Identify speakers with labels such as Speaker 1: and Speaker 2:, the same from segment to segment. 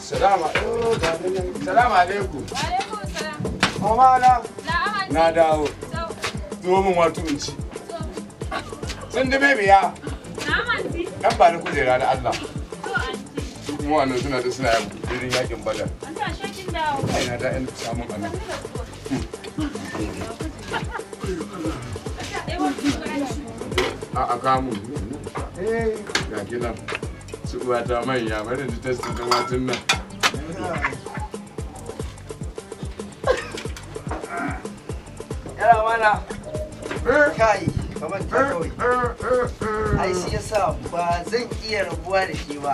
Speaker 1: Salamu alaikum.
Speaker 2: Alaikum salam.
Speaker 1: Mama na.
Speaker 2: Na'am.
Speaker 1: Na dawo. Zo mun wato in ci. Sun da biya.
Speaker 2: Na'am anti.
Speaker 1: Dan ba ni kujera da Allah.
Speaker 2: To anti.
Speaker 1: Su kuma wannan suna da suna irin yakin badar.
Speaker 2: Anti a shakin dawo.
Speaker 1: Ai na da in samun anan. A kamu. Ga gidan. Su uwa ta manya bari da testin da matun nan.
Speaker 3: Yara mana. Kai, kamar ta kawai. Ai shi yasa ba zan iya rabuwa da shi ba.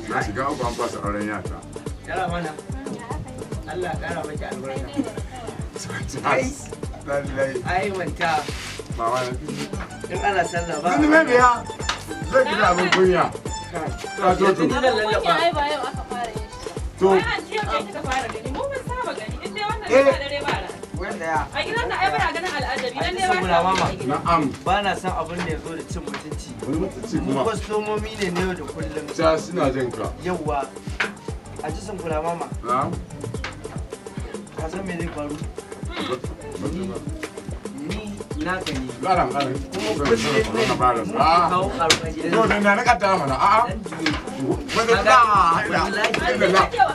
Speaker 1: Na shiga uku an fasa auren yata.
Speaker 3: Yara mana. Allah kara maki albarka.
Speaker 1: Lallai.
Speaker 3: Ai manta.
Speaker 1: Mama na.
Speaker 3: In ana sallah ba.
Speaker 1: Sun da biya. Zai gida abin kunya. Ta zo to.
Speaker 2: Ai ba yau aka fara yin shi.
Speaker 1: To.
Speaker 2: Ai anti yau kai kika fara gani. Mu mun saba gani. In dai wannan ba dare ba rana.
Speaker 3: Wanda ya.
Speaker 2: A gidan da ai muna ganin al'ajabi dan dai ba
Speaker 3: Saboda mama.
Speaker 1: Na'am.
Speaker 3: Ba na son abin da ya zo da cin mutunci.
Speaker 1: Wani mutunci
Speaker 3: Mu
Speaker 1: kuma.
Speaker 3: kwastomomi ne na yau da kullum.
Speaker 1: Ta suna jin ka.
Speaker 3: Yawwa. A ji sun kula mama.
Speaker 1: Na'am.
Speaker 3: Ka san me zai faru? Ni na gani.
Speaker 1: Lara lara.
Speaker 3: Kuma kullum
Speaker 1: Na fara.
Speaker 3: ne.
Speaker 1: Ah.
Speaker 3: Kawo karo a gidan.
Speaker 1: Yau dan na kata mana. A'a.
Speaker 3: Dan juyi.
Speaker 1: Wanda da.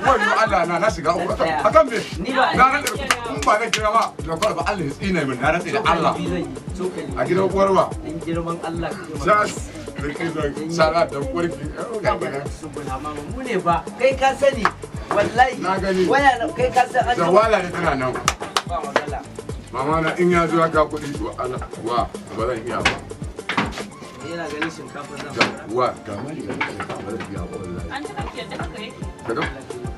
Speaker 1: Wani Allah na shiga uku. Akan me?
Speaker 3: Ni ba.
Speaker 1: Na rantsa in ba na kira ba. Lokar ba Allah ya tsina min. Na rantsa da Allah. A gidan uwar ba.
Speaker 3: In girman Allah ka yi
Speaker 1: Jas. Da ke zo sara da kurki.
Speaker 3: mu ne ba kai ka sani wallahi
Speaker 1: Na gani.
Speaker 3: waya kai ka san an
Speaker 1: Zawala ne tana nan.
Speaker 3: ba magana
Speaker 1: Mama na in ya zo ya ka kuɗi to Allah wa ba zan iya ba.
Speaker 3: yana ganin shinkafa zan
Speaker 1: Wa ga mai da ba zan iya ba wallahi.
Speaker 2: An taka ke da haka yake.
Speaker 1: Kaga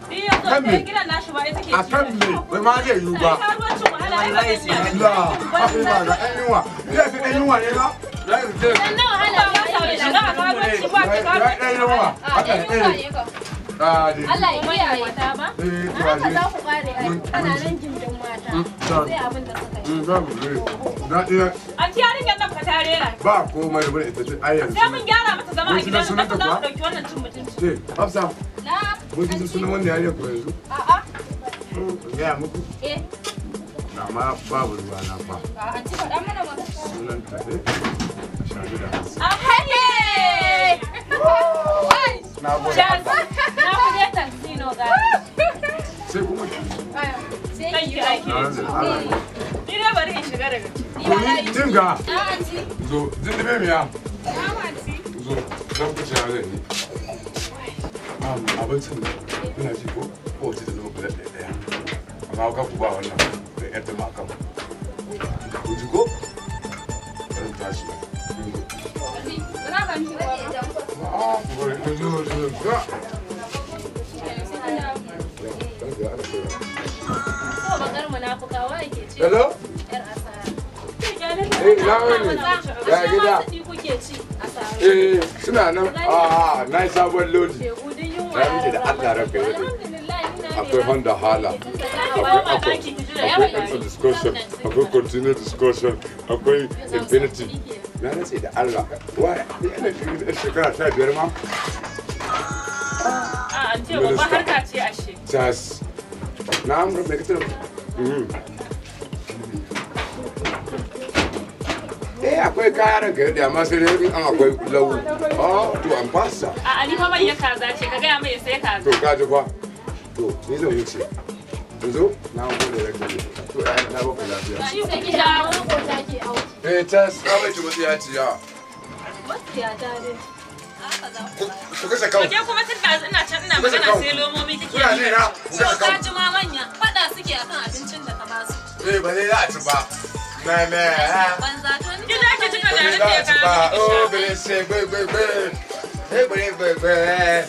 Speaker 2: Ni yau zo da gidan nashi ba ita ke.
Speaker 1: a kan me bai ma zai yi ba.
Speaker 2: Karuwancin wahala ai ba zai yi.
Speaker 1: La, akwai ba ga ɗan yunwa. Zai fi ɗan yunwa ne ba? Ya yi zai.
Speaker 2: Dan nawa wahala ba sa da shiga a karuwanci ba ki
Speaker 1: Ya yi ɗan yunwa. Haka ne ɗaya. Ah, dai.
Speaker 2: Allah ya kiyaye mata ba.
Speaker 1: Haka
Speaker 2: za ku kare ai ana nan gindin mata. Sai abin da suka yi.
Speaker 1: Za mu je. Na iya
Speaker 2: An ci yarinyar nan ka tare ra.
Speaker 1: ba komai bane ita ce ayyan.
Speaker 2: Sai mun gyara mata zama a
Speaker 1: Mun ji
Speaker 2: gidan
Speaker 1: sunan
Speaker 2: nan
Speaker 1: ta
Speaker 2: za mu
Speaker 1: kuwa?
Speaker 2: dauki wannan cin mutunci.
Speaker 1: Ce, Hafsa,
Speaker 2: Na.
Speaker 1: mun ji sunan wanda ya ko yanzu?
Speaker 2: A'a.
Speaker 1: Ya muku?
Speaker 2: Eh.
Speaker 1: Na ma babu ruwa na fa.
Speaker 2: An ci faɗa mana ba.
Speaker 1: Sunan ta dai. Shadu da Hafsa.
Speaker 2: A haye.
Speaker 1: Na gode.
Speaker 2: Jas. Na kuje tansino ga.
Speaker 1: Sai kuma
Speaker 2: Sai ki aiki.
Speaker 1: na ranzu Allah.
Speaker 2: Ni dai bari in shiga daga.
Speaker 1: Kuni tinga.
Speaker 2: Na anti.
Speaker 1: Zo, zindibe miya.
Speaker 2: Na anti.
Speaker 1: Zo, zan kuce na zan yi. Abincin ina ji ko wace ta zama kula ɗaya. Amma ka ku ba wannan da ƴar ta makan. Ku ji ko? Bari tashi.
Speaker 2: Ina ban shi ba.
Speaker 1: A'a, ku bari ta zo zo zo.
Speaker 2: Ko bakar munafuka wa yake ce.
Speaker 1: Hello?
Speaker 2: Yar asara.
Speaker 1: Na wani. Ya gida.
Speaker 2: Kuke ci asara.
Speaker 1: Suna nan. Na yi sabon lodi.
Speaker 2: Gudun yunwa.
Speaker 1: Na miki da Allah ranka ya dade. Akwai Honda Hala. Akwai extra discussion. Akwai continue discussion. Akwai infinity. Na rantse da Allah. Wa yana shekara 15 ma?
Speaker 2: An ce babba harka ce ashe.
Speaker 1: Jas. Na amur mai kitar. Akwai kaya ranka ya dade amma sai dai an akwai lau. To an fasa.
Speaker 2: A Ali fa mai ya kaza ce ka gaya mai ya sai kaza.
Speaker 1: To ka ji fa. To ni zan wuce. Yanzu na gode ranka ne. To na baka lafiya.
Speaker 2: Shi sai ki dawo ko take au.
Speaker 1: Jas, kawai ki mutu ya ci ya.
Speaker 2: Wasu ya dare.
Speaker 1: Ku kashe kawo.
Speaker 2: Waje kuma tun da ina can ina magana sai lomomi kike
Speaker 1: Kuna ne na?
Speaker 2: So ka ji ma manya fada suke akan abincin da ka ba su.
Speaker 1: Ba zai za a ci ba. Me.
Speaker 2: Banza to ni da ke cika da
Speaker 1: Ba zai za a ci ba. Oh, bele sai bai. Bai.